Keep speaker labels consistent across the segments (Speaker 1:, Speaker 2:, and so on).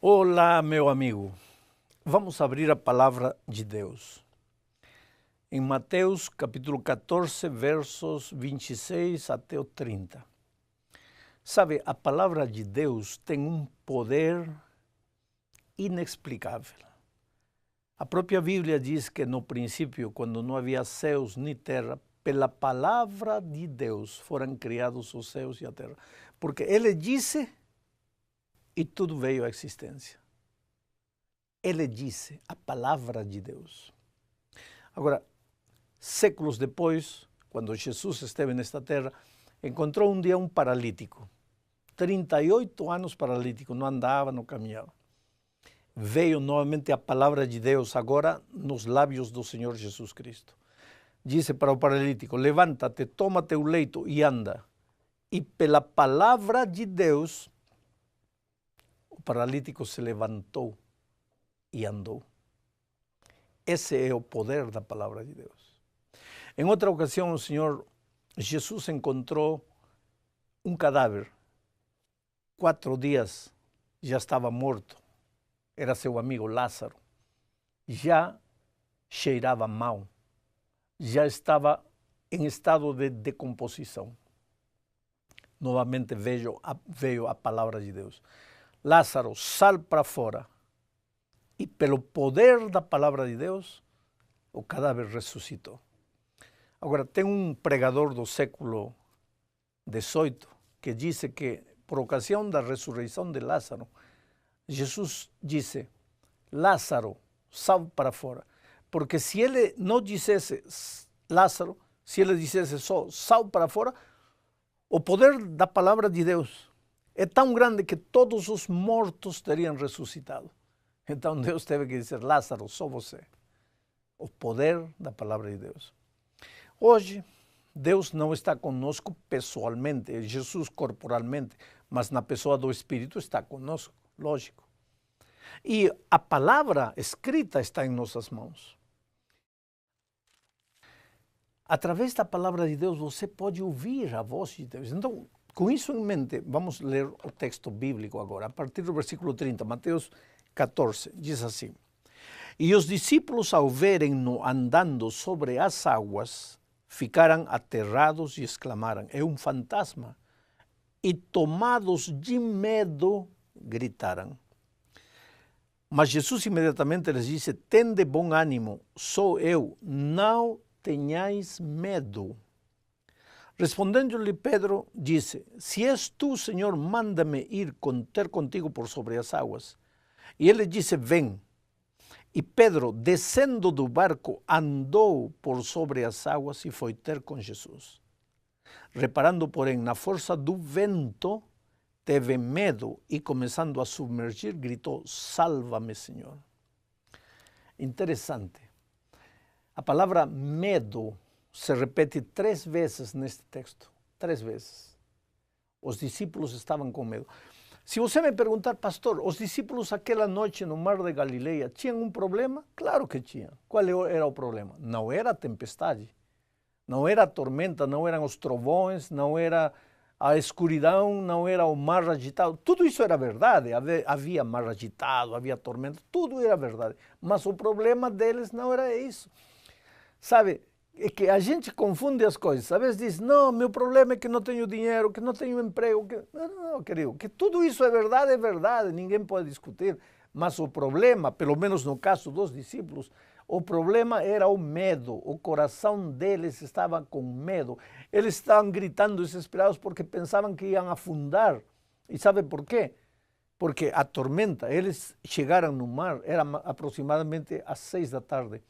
Speaker 1: Olá, meu amigo. Vamos abrir a palavra de Deus. Em Mateus capítulo 14, versos 26 até o 30. Sabe, a palavra de Deus tem um poder inexplicável. A própria Bíblia diz que no princípio, quando não havia céus nem terra, pela palavra de Deus foram criados os céus e a terra. Porque Ele disse e tudo veio à existência. Ele disse, a palavra de Deus. Agora, séculos depois, quando Jesus esteve nesta terra, encontrou um dia um paralítico. 38 anos paralítico, não andava, não caminhava. Veio novamente a palavra de Deus, agora nos lábios do Senhor Jesus Cristo. Disse para o paralítico, levanta-te, toma teu leito e anda. E pela palavra de Deus, o paralítico se levantou e andou. Esse é o poder da palavra de Deus. Em outra ocasião, o Senhor Jesus encontrou um cadáver. 4 dias já estava morto. Era seu amigo Lázaro. Já cheirava mal. Já estava em estado de decomposição. Novamente veio a palavra de Deus. Lázaro, sal para fora. E pelo poder da palavra de Deus, o cadáver ressuscitou. Agora, tem um pregador do século XVIII que disse que, por ocasião da ressurreição de Lázaro, Jesus disse, Lázaro, sal para fora. Porque se ele não dissesse Lázaro, se ele dissesse só sal para fora, o poder da palavra de Deus é tão grande que todos os mortos teriam ressuscitado. Então Deus teve que dizer, Lázaro, só você. O poder da palavra de Deus. Hoje, Deus não está conosco pessoalmente, Jesus corporalmente, mas na pessoa do Espírito está conosco, lógico. E a palavra escrita está em nossas mãos. Através da palavra de Deus, você pode ouvir a voz de Deus. Então, com isso em mente, vamos ler o texto bíblico agora, a partir do versículo 30, Mateus 14, diz assim, e os discípulos ao verem-no andando sobre as águas, ficaram aterrados e exclamaram, é um fantasma. E tomados de medo, gritaram. Mas Jesus imediatamente lhes disse, tende bom ânimo, sou eu, não tenhais medo. Respondendo-lhe Pedro, disse, se és tu, Senhor, manda-me ir ter contigo por sobre as águas. E ele disse, vem. E Pedro, descendo do barco, andou por sobre as águas e foi ter com Jesus. Reparando, porém, na força do vento, teve medo e, começando a submergir, gritou, salva-me, Senhor. Interessante. A palavra medo se repete 3 vezes neste texto. 3 vezes. Os discípulos estavam com medo. Se você me perguntar, pastor, os discípulos aquela noite no mar de Galileia tinham um problema? Claro que tinham. Qual era o problema? Não era a tempestade, não era a tormenta, não eram os trovões, não era a escuridão, não era o mar agitado. Tudo isso era verdade. Havia mar agitado, havia tormenta, tudo era verdade. Mas o problema deles não era isso. Sabe, é que a gente confunde as coisas. Às vezes diz, não, meu problema é que não tenho dinheiro, que não tenho emprego. Não, querido, que tudo isso é verdade, ninguém pode discutir. Mas o problema, pelo menos no caso dos discípulos, o problema era o medo. O coração deles estava com medo. Eles estavam gritando desesperados porque pensavam que iam afundar. E sabe por quê? Porque a tormenta, eles chegaram no mar, era aproximadamente às 6 da tarde.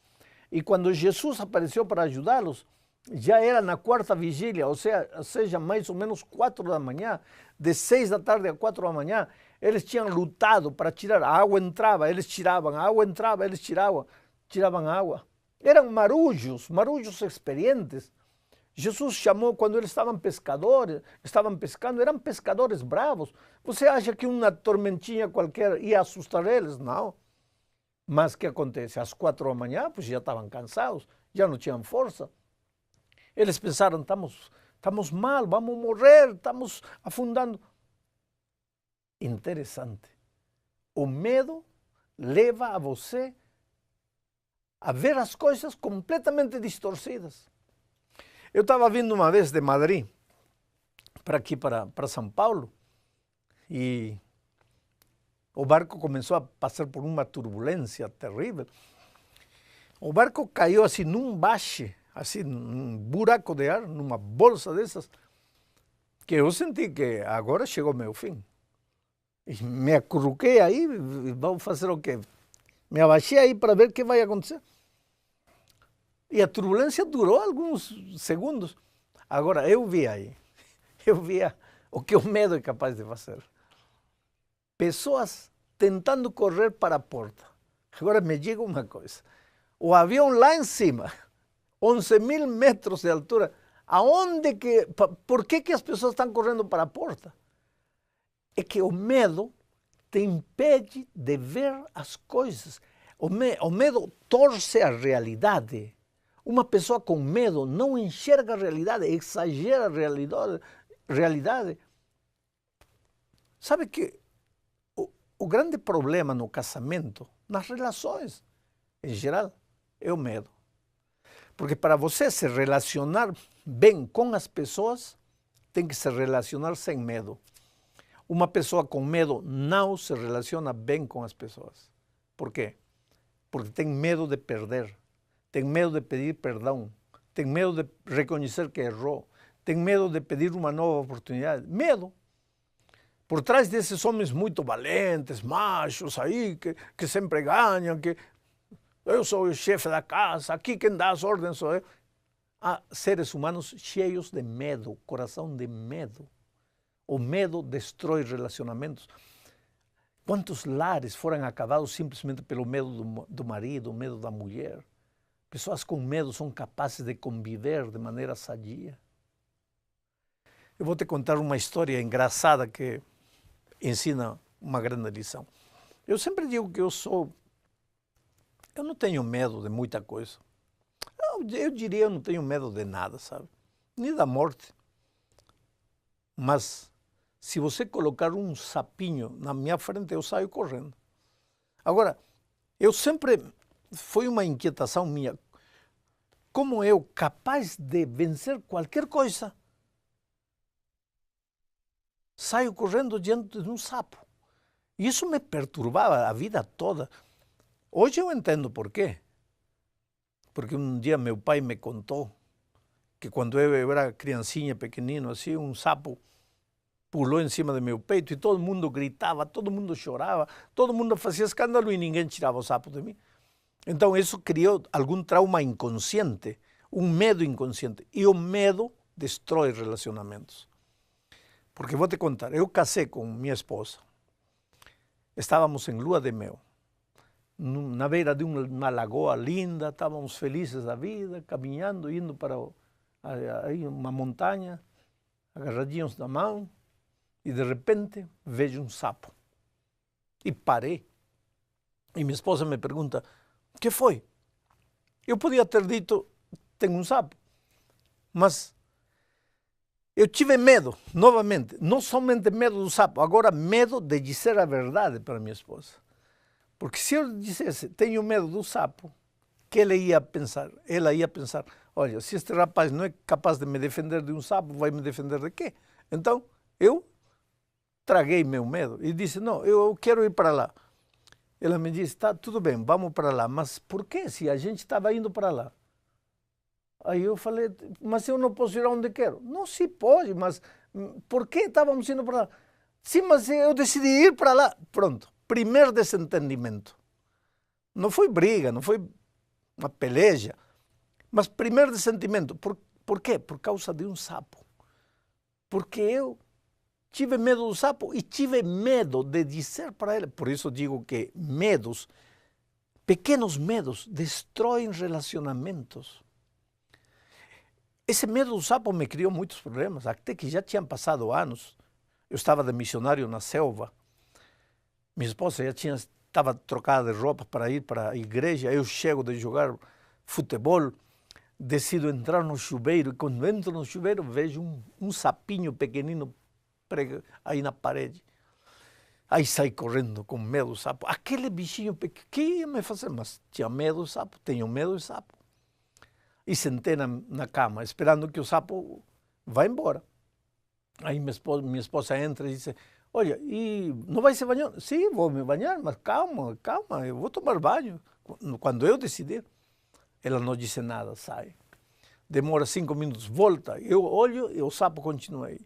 Speaker 1: E quando Jesus apareceu para ajudá-los, já era na 4ª vigília, ou seja, mais ou menos 4 da manhã, de 6 da tarde a 4 da manhã, eles tinham lutado para tirar, a água entrava, eles tiravam, a água entrava, eles tiravam água. Eram marujos experientes. Jesus chamou, quando eles estavam pescando, eram pescadores bravos. Você acha que uma tormentinha qualquer ia assustar eles? Não. Mas o que acontece? Às 4 da manhã, pues já estavam cansados, já não tinham força. Eles pensaram, estamos mal, vamos morrer, estamos afundando. Interessante. o medo leva a você a ver as coisas completamente distorcidas. Eu estava vindo uma vez de Madrid para aqui, para São Paulo, e o barco começou a passar por uma turbulência terrível. O barco caiu assim num bache, assim, num buraco de ar, numa bolsa dessas, que eu senti que agora chegou meu fim. E me acurruquei aí, e vamos fazer o quê? Me abaixei aí para ver o que vai acontecer. E a turbulência durou alguns segundos. Agora, eu via o que o medo é capaz de fazer. Pessoas tentando correr para a porta. Agora me diga uma coisa. O avião lá em cima, 11.000 metros de altura, por que as pessoas estão correndo para a porta? É que o medo te impede de ver as coisas. O medo torce a realidade. Uma pessoa com medo não enxerga a realidade, exagera a realidade. Sabe que o grande problema no casamento, nas relações em geral, é o medo. Porque para você se relacionar bem com as pessoas, tem que se relacionar sem medo. Uma pessoa com medo não se relaciona bem com as pessoas. Por quê? Porque tem medo de perder, tem medo de pedir perdão, tem medo de reconhecer que errou, tem medo de pedir uma nova oportunidade. Medo. Por trás desses homens muito valentes, machos aí, que sempre ganham, que eu sou o chefe da casa, aqui quem dá as ordens sou eu. Há seres humanos cheios de medo, coração de medo. O medo destrói relacionamentos. Quantos lares foram acabados simplesmente pelo medo do marido, o medo da mulher? Pessoas com medo são capazes de conviver de maneira sadia. Eu vou te contar uma história engraçada que ensina uma grande lição. Eu sempre digo que eu não tenho medo de muita coisa. Eu diria, eu não tenho medo de nada, sabe? Nem da morte. Mas se você colocar um sapinho na minha frente, eu saio correndo. Agora, foi uma inquietação minha. Como eu, capaz de vencer qualquer coisa, saio correndo diante de um sapo. E isso me perturbava a vida toda. Hoje eu entendo por quê. Porque um dia meu pai me contou que quando eu era criancinha, pequenino, assim, um sapo pulou em cima do meu peito e todo mundo gritava, todo mundo chorava, todo mundo fazia escândalo e ninguém tirava o sapo de mim. Então isso criou algum trauma inconsciente, um medo inconsciente. E o medo destrói relacionamentos. Porque vou te contar, eu casei com minha esposa. Estávamos em lua de mel, na beira de uma lagoa linda, estávamos felizes da vida, caminhando, indo para uma montanha, agarradinhos na mão, e de repente vejo um sapo. E parei. E minha esposa me pergunta, o que foi? Eu podia ter dito, tem um sapo. Mas eu tive medo, novamente, não somente medo do sapo, agora medo de dizer a verdade para minha esposa. Porque se eu dissesse, tenho medo do sapo, que ela ia pensar? Ela ia pensar, olha, se este rapaz não é capaz de me defender de um sapo, vai me defender de quê? Então, eu traguei meu medo e disse, não, eu quero ir para lá. Ela me disse, tá, tudo bem, vamos para lá. Mas por que se a gente estava indo para lá? Aí eu falei, mas eu não posso ir aonde quero. Não se pode, mas por que estávamos indo para lá? Sim, mas eu decidi ir para lá. Pronto, primeiro desentendimento. Não foi briga, não foi uma peleja, mas primeiro desentendimento. Por quê? Por causa de um sapo. Porque eu tive medo do sapo e tive medo de dizer para ele. Por isso digo que medos, pequenos medos, destroem relacionamentos. Esse medo do sapo me criou muitos problemas, até que já tinham passado anos. Eu estava de missionário na selva. Minha esposa já estava trocada de roupa para ir para a igreja. Eu chego de jogar futebol, decido entrar no chuveiro. E quando entro no chuveiro, vejo um sapinho pequenino aí na parede. Aí sai correndo com medo do sapo. Aquele bichinho pequeno, que ia me fazer? Mas tinha medo do sapo, tenho medo do sapo. E sentei na cama, esperando que o sapo vá embora. Aí minha esposa entra e diz, olha, e não vai se banhar? Sim, vou me banhar, mas calma, calma, eu vou tomar banho. Quando eu decidir. Ela não disse nada, sai. Demora 5 minutos, volta. Eu olho e o sapo continua aí.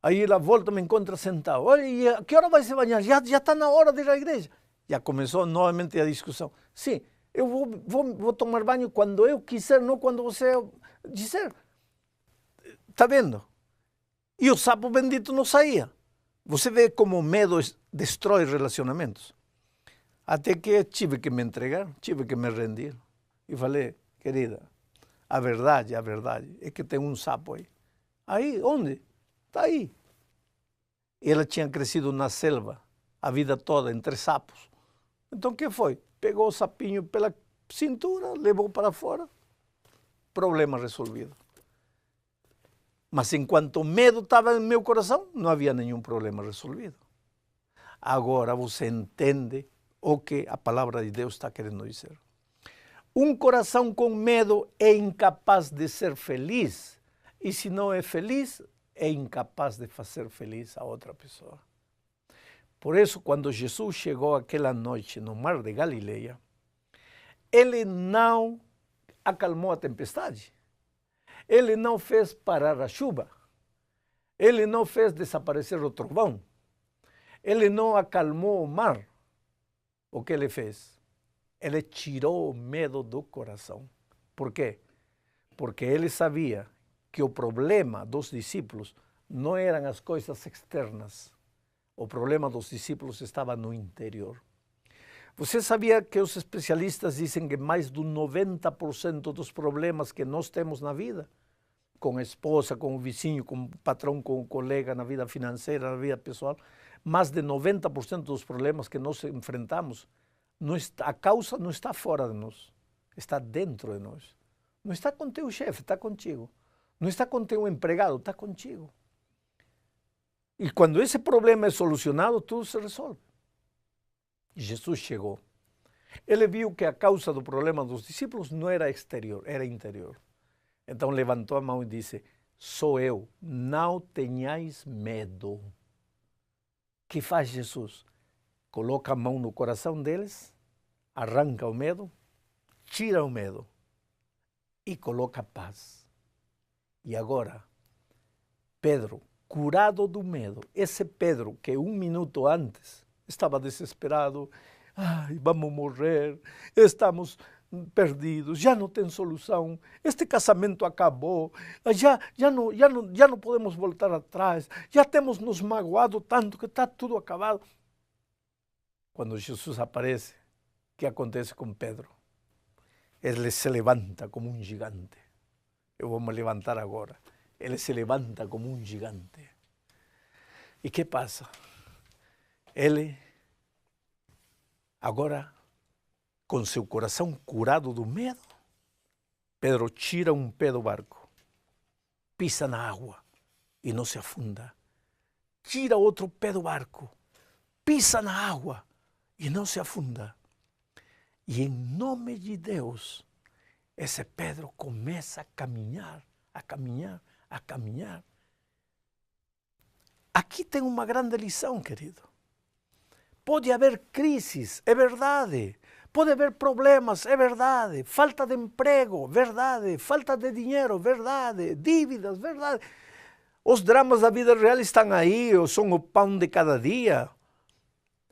Speaker 1: Aí ela volta, me encontra sentado. Olha, e a que hora vai se banhar? Já está na hora de ir à igreja. Já começou novamente a discussão. Sim, eu vou tomar banho quando eu quiser, não quando você disser. Está vendo? E o sapo bendito não saía. Você vê como o medo destrói relacionamentos. Até que tive que me entregar, tive que me rendir. E falei, querida, a verdade é que tem um sapo aí. Aí, onde? Está aí. Ela tinha crescido na selva a vida toda, entre sapos. Então, o que foi? Pegou o sapinho pela cintura, levou para fora, problema resolvido. Mas enquanto o medo estava no meu coração, não havia nenhum problema resolvido. Agora você entende o que a palavra de Deus está querendo dizer. Um coração com medo é incapaz de ser feliz. E se não é feliz, é incapaz de fazer feliz a outra pessoa. Por isso, quando Jesus chegou aquela noite no mar de Galileia, ele não acalmou a tempestade. Ele não fez parar a chuva. Ele não fez desaparecer o trovão. Ele não acalmou o mar. O que ele fez? Ele tirou o medo do coração. Por quê? Porque ele sabia que o problema dos discípulos não eram as coisas externas. O problema dos discípulos estava no interior. Você sabia que os especialistas dizem que mais do 90% dos problemas que nós temos na vida, com a esposa, com o vizinho, com o patrão, com o colega, na vida financeira, na vida pessoal, mais de 90% dos problemas que nós enfrentamos, a causa não está fora de nós, está dentro de nós. Não está com teu chefe, está contigo. Não está com teu empregado, está contigo. E quando esse problema é solucionado, tudo se resolve. Jesus chegou. Ele viu que a causa do problema dos discípulos não era exterior, era interior. Então levantou a mão e disse, sou eu, não tenhais medo. O que faz Jesus? Coloca a mão no coração deles, arranca o medo, tira o medo e coloca paz. E agora, Pedro, curado do medo, esse Pedro que 1 minuto antes estava desesperado, ai, vamos morrer, estamos perdidos, já não tem solução, este casamento acabou, já não podemos voltar atrás, já temos nos magoado tanto que está tudo acabado. Quando Jesus aparece, o que acontece com Pedro? Ele se levanta como um gigante. Eu vou me levantar agora. Ele se levanta como um gigante. E o que passa? Ele, agora, com seu coração curado do medo, Pedro tira um pé do barco, pisa na água e não se afunda. Tira outro pé do barco, pisa na água e não se afunda. E em nome de Deus, esse Pedro começa a caminhar, a caminhar, a caminhar. Aqui tem uma grande lição, querido. Pode haver crises, é verdade. Pode haver problemas, é verdade. Falta de emprego, verdade. Falta de dinheiro, verdade. Dívidas, verdade. Os dramas da vida real estão aí, são o pão de cada dia.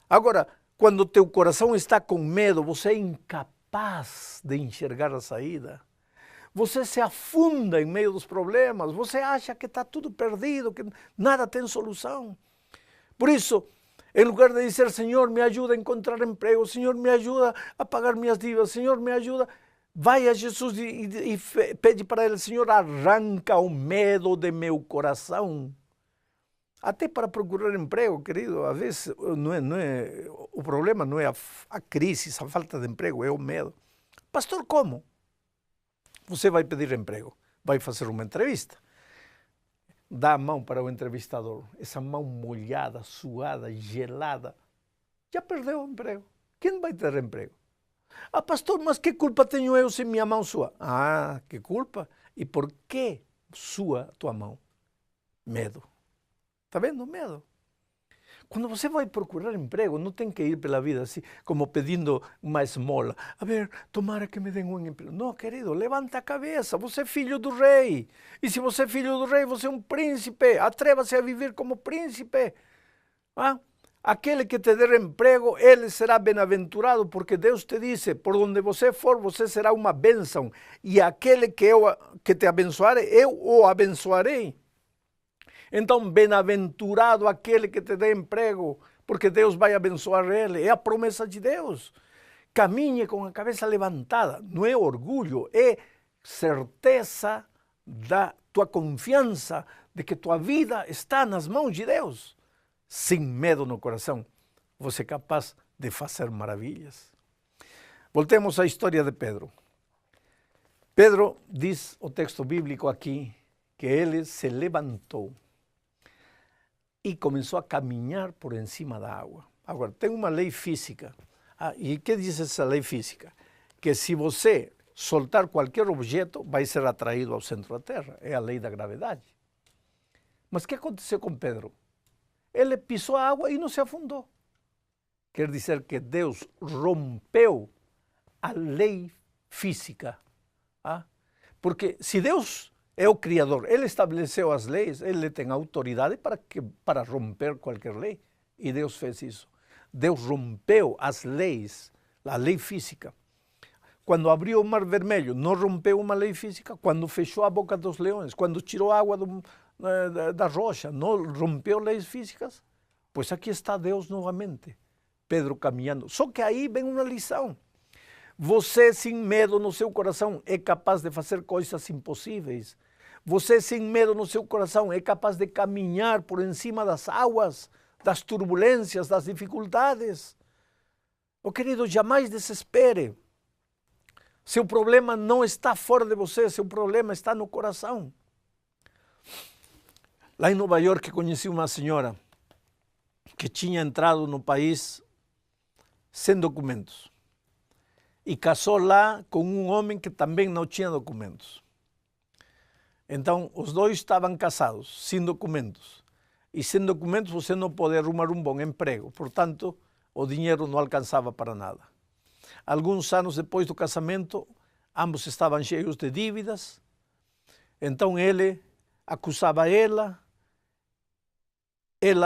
Speaker 1: Agora, quando teu coração está com medo, você é incapaz de enxergar a saída. Você se afunda em meio dos problemas, você acha que está tudo perdido, que nada tem solução. Por isso, em lugar de dizer, Senhor, me ajuda a encontrar emprego, Senhor, me ajuda a pagar minhas dívidas, Senhor, me ajuda, vai a Jesus e pede para ele, Senhor, arranca o medo de meu coração. Até para procurar emprego, querido, às vezes o problema não é a crise, a falta de emprego, é o medo. Pastor, como? Você vai pedir emprego, vai fazer uma entrevista. dá a mão para o entrevistador, essa mão molhada, suada, gelada, já perdeu o emprego. Quem vai ter emprego? Ah, pastor, mas que culpa tenho eu se minha mão sua? Ah, que culpa? E por que sua tua mão? Medo. Está vendo? Medo. Quando você vai procurar emprego, não tem que ir pela vida assim, como pedindo uma esmola. A ver, tomara que me den um emprego. Não, querido, levanta a cabeça, você é filho do rei. E se você é filho do rei, você é um príncipe. Atreva-se a viver como príncipe. Ah? Aquele que te der emprego, ele será bem-aventurado, porque Deus te disse, por onde você for, você será uma bênção. E aquele que te abençoar, eu o abençoarei. Então, bem-aventurado aquele que te dê emprego, porque Deus vai abençoar ele. É a promessa de Deus. Caminhe com a cabeça levantada. Não é orgulho, é certeza da tua confiança de que tua vida está nas mãos de Deus. Sem medo no coração, você é capaz de fazer maravilhas. Voltemos à história de Pedro. Pedro, diz o texto bíblico aqui, que ele se levantou e começou a caminhar por cima da água. Agora, tem uma lei física. E o que diz essa lei física? Que se você soltar qualquer objeto, vai ser atraído ao centro da Terra. É a lei da gravidade. Mas o que aconteceu com Pedro? Ele pisou a água e não se afundou. Quer dizer que Deus rompeu a lei física. Porque se Deus é o Criador, Ele estabeleceu as leis, Ele tem autoridade para romper qualquer lei. E Deus fez isso. Deus rompeu as leis, a lei física. Quando abriu o Mar Vermelho, não rompeu uma lei física. Quando fechou a boca dos leões, quando tirou a água da rocha, não rompeu leis físicas? Pois aqui está Deus novamente, Pedro caminhando. Só que aí vem uma lição. Você, sem medo no seu coração, é capaz de fazer coisas impossíveis. Você, sem medo no seu coração, é capaz de caminhar por cima das águas, das turbulências, das dificuldades. Oh, querido, jamais desespere. Seu problema não está fora de você, seu problema está no coração. Lá em Nova York, conheci uma senhora que tinha entrado no país sem documentos. E casou lá com um homem que também não tinha documentos. Então, os dois estavam casados, sem documentos. E sem documentos você não pode arrumar um bom emprego. Portanto, o dinheiro não alcançava para nada. Alguns anos depois do casamento, ambos estavam cheios de dívidas. Então, ele acusava ela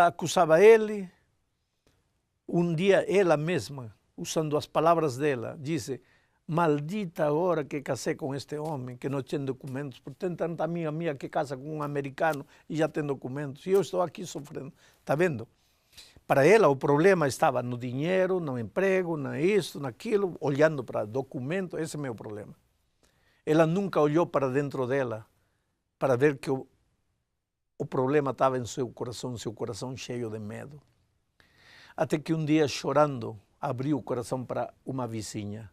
Speaker 1: acusava ele. Um dia, ela mesma, usando as palavras dela, disse: maldita a hora que casei com este homem que não tinha documentos, porque tem tanta amiga minha que casa com um americano e já tem documentos, e eu estou aqui sofrendo. Está vendo? Para ela o problema estava no dinheiro, no emprego, nisso, naquilo, olhando para documento. Esse é o meu problema. Ela nunca olhou para dentro dela para ver que o problema estava em seu coração cheio de medo. Até que um dia, chorando, abriu o coração para uma vizinha.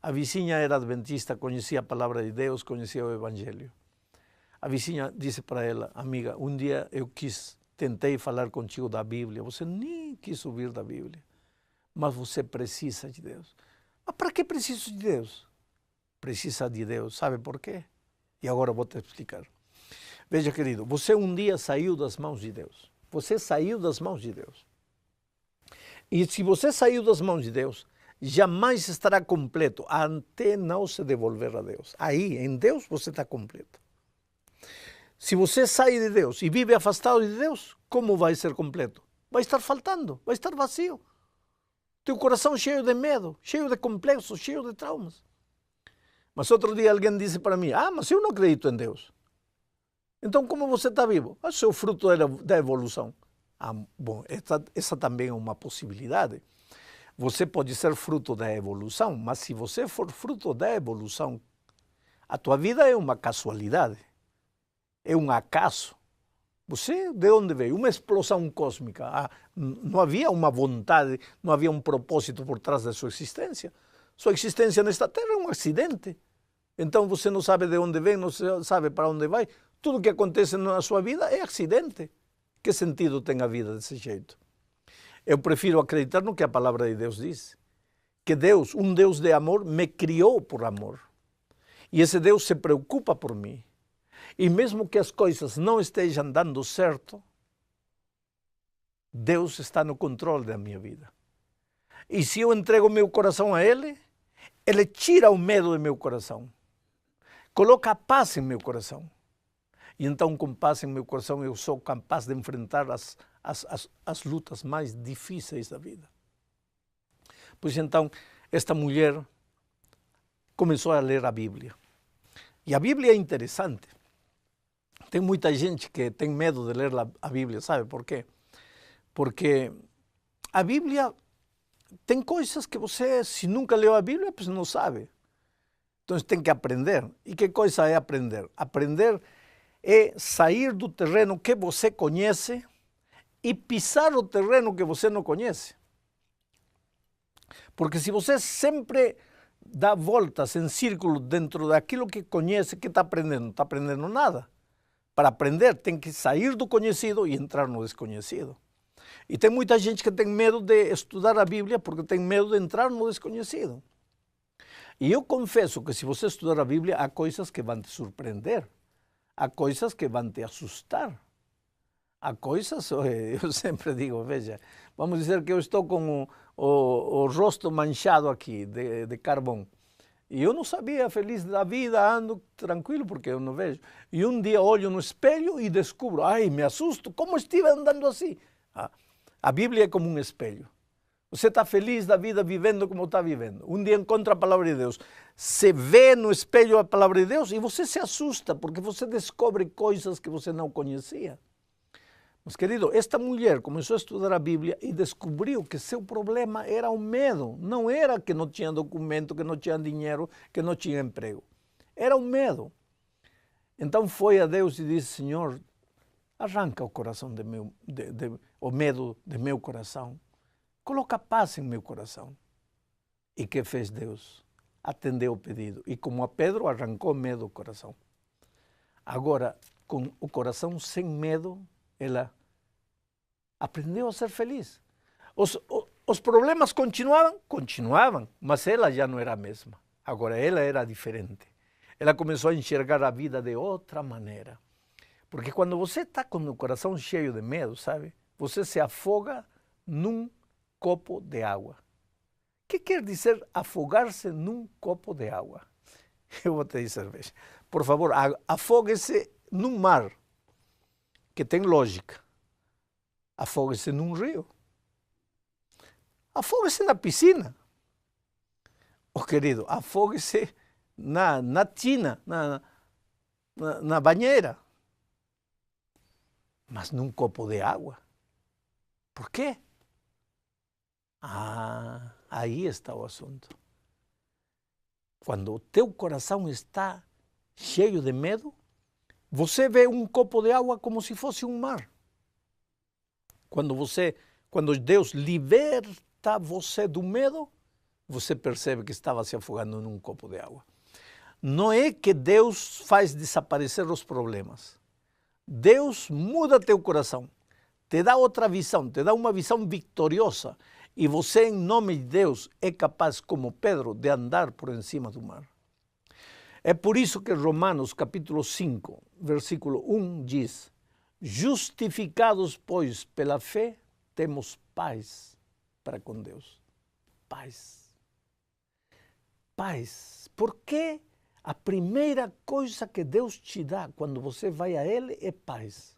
Speaker 1: A vizinha era adventista, conhecia a palavra de Deus, conhecia o Evangelho. A vizinha disse para ela: amiga, um dia eu tentei falar contigo da Bíblia, você nem quis ouvir da Bíblia, mas você precisa de Deus. Mas para que preciso de Deus? Precisa de Deus, sabe por quê? E agora vou te explicar. Veja, querido, você um dia saiu das mãos de Deus. Você saiu das mãos de Deus. E se você saiu das mãos de Deus, jamais estará completo até não se devolver a Deus. Aí, em Deus, você está completo. Se você sai de Deus e vive afastado de Deus, como vai ser completo? Vai estar faltando, vai estar vazio. Teu coração cheio de medo, cheio de complexos, cheio de traumas. Mas outro dia alguém disse para mim: mas eu não acredito em Deus. Então, como você está vivo? Isso é o fruto da evolução. Bom, essa também é uma possibilidade. Você pode ser fruto da evolução, mas se você for fruto da evolução, a tua vida é uma casualidade, é um acaso. Você, de onde veio? Uma explosão cósmica. Não havia uma vontade, não havia um propósito por trás da sua existência. Sua existência nesta terra é um acidente. Então você não sabe de onde vem, não sabe para onde vai. tudo que acontece na sua vida é acidente. Que sentido tem a vida desse jeito? Eu prefiro acreditar no que a palavra de Deus diz. Que Deus, um Deus de amor, me criou por amor. E esse Deus se preocupa por mim. E mesmo que as coisas não estejam dando certo, Deus está no controle da minha vida. E se eu entrego meu coração a Ele, Ele tira o medo do meu coração. Coloca a paz em meu coração. E então, com paz em meu coração, eu sou capaz de enfrentar as lutas mais difíceis da vida. Pois então, esta mulher começou a ler a Bíblia. E a Bíblia é interessante. Tem muita gente que tem medo de ler a Bíblia, sabe por quê? Porque a Bíblia tem coisas que você, se nunca leu a Bíblia, pues não sabe. Então tem que aprender. E que coisa é aprender? Aprender é sair do terreno que você conhece e pisar o terreno que você não conhece. Porque se você sempre dá voltas em círculo dentro daquilo que conhece, que está aprendendo? Não está aprendendo nada. Para aprender tem que sair do conhecido e entrar no desconhecido. E tem muita gente que tem medo de estudar a Bíblia porque tem medo de entrar no desconhecido. E eu confesso que se você estudar a Bíblia, há coisas que vão te surpreender. Há coisas que vão te assustar. Há coisas, eu sempre digo, veja, vamos dizer que eu estou com o rosto manchado aqui de carvão. E eu não sabia, feliz da vida, ando tranquilo porque eu não vejo. E um dia olho no espelho e descubro, ai, me assusto, como estive andando assim? A Bíblia é como um espelho. Você está feliz da vida vivendo como está vivendo. Um dia encontra a palavra de Deus. Você vê no espelho a palavra de Deus e você se assusta porque você descobre coisas que você não conhecia. Mas, querido, esta mulher começou a estudar a Bíblia e descobriu que seu problema era o medo. Não era que não tinha documento, que não tinha dinheiro, que não tinha emprego. Era o medo. Então foi a Deus e disse, Senhor, arranca o coração o medo de meu coração. Coloca paz em meu coração. E que fez Deus? Atendeu o pedido. E como a Pedro, arrancou medo do coração. Agora, com o coração sem medo, ela aprendeu a ser feliz. Os problemas continuavam, mas ela já não era a mesma. Agora ela era diferente. Ela começou a enxergar a vida de outra maneira. Porque quando você está com o coração cheio de medo, sabe? Você se afoga num copo de água. O que quer dizer afogar-se num copo de água? Eu vou te dizer, veja. Por favor, afogue-se num mar, que tem lógica. Afogue-se num rio. Afogue-se na piscina. Oh, querido, afogue-se na tina, na banheira. Mas num copo de água. Por quê? Aí está o assunto. Quando o teu coração está cheio de medo, você vê um copo de água como se fosse um mar. Quando Deus liberta você do medo, você percebe que estava se afogando num copo de água. Não é que Deus faz desaparecer os problemas. Deus muda teu coração, te dá outra visão, te dá uma visão vitoriosa. E você, em nome de Deus, é capaz, como Pedro, de andar por cima do mar. É por isso que Romanos capítulo 5, versículo 1 diz, justificados, pois, pela fé, temos paz para com Deus. Paz. Paz. Porque a primeira coisa que Deus te dá quando você vai a Ele é paz.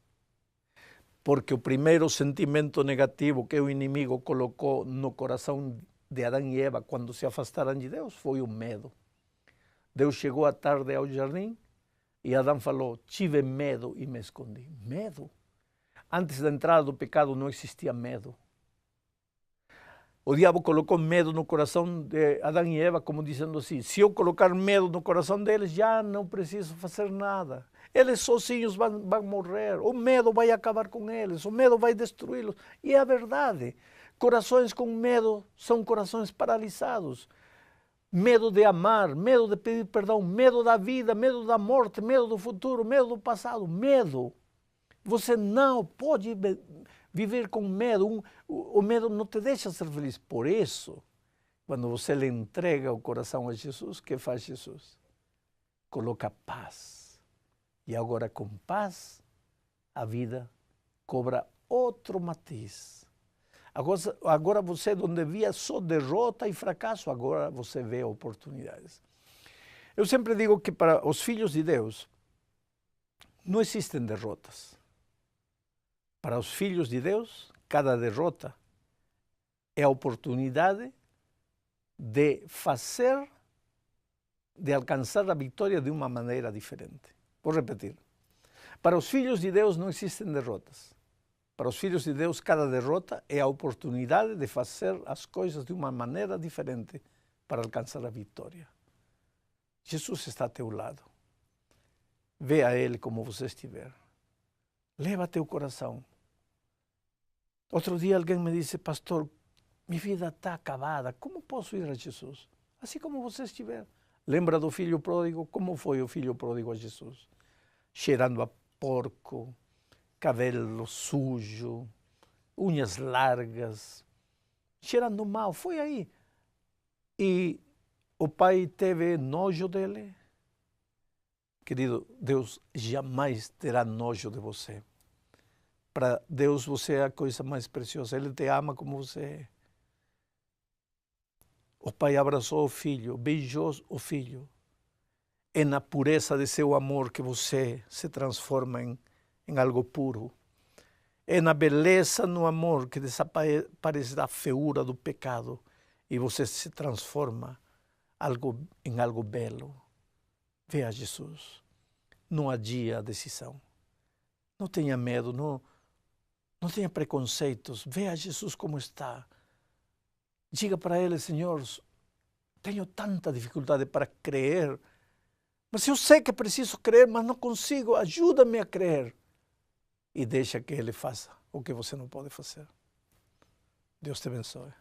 Speaker 1: Porque o primeiro sentimento negativo que o inimigo colocou no coração de Adão e Eva quando se afastaram de Deus foi o medo. Deus chegou à tarde ao jardim e Adão falou, tive medo e me escondi. Medo. Antes da entrada do pecado não existia medo. O diabo colocou medo no coração de Adão e Eva, como dizendo assim, se eu colocar medo no coração deles, já não preciso fazer nada. Eles sozinhos vão morrer, o medo vai acabar com eles, o medo vai destruí-los. E é a verdade, corações com medo são corações paralisados. medo de amar, medo de pedir perdão, medo da vida, medo da morte, medo do futuro, medo do passado, medo. Você não pode viver com medo. O medo não te deixa ser feliz. Por isso, quando você lhe entrega o coração a Jesus, o que faz Jesus? Coloca paz. E agora com paz, a vida cobra outro matiz. Agora você, onde via só derrota e fracasso, agora você vê oportunidades. Eu sempre digo que para os filhos de Deus não existem derrotas. Para os filhos de Deus, cada derrota é a oportunidade de fazer, de alcançar a vitória de uma maneira diferente. Vou repetir. Para os filhos de Deus não existem derrotas. Para os filhos de Deus, cada derrota é a oportunidade de fazer as coisas de uma maneira diferente para alcançar a vitória. Jesus está a teu lado. Vê a Ele como você estiver. Leva teu coração. Outro dia alguém me disse, pastor, minha vida está acabada, como posso ir a Jesus? Assim como você estiver. Lembra do filho pródigo? Como foi o filho pródigo a Jesus? Cheirando a porco, cabelo sujo, unhas largas, cheirando mal, foi aí. E o pai teve nojo dele. Querido, Deus jamais terá nojo de você. Para Deus você é a coisa mais preciosa, Ele te ama como você é. O pai abraçou o filho, beijou o filho. É na pureza de seu amor que você se transforma em algo puro. É na beleza, no amor, que desaparece a feiura do pecado e você se transforma em algo belo. Veja Jesus. Não adie a decisão. Não tenha medo, não tenha preconceitos. Veja Jesus como está. Diga para Ele, Senhor, tenho tanta dificuldade para crer, mas eu sei que preciso crer, mas não consigo. Ajuda-me a crer. E deixa que Ele faça o que você não pode fazer. Deus te abençoe.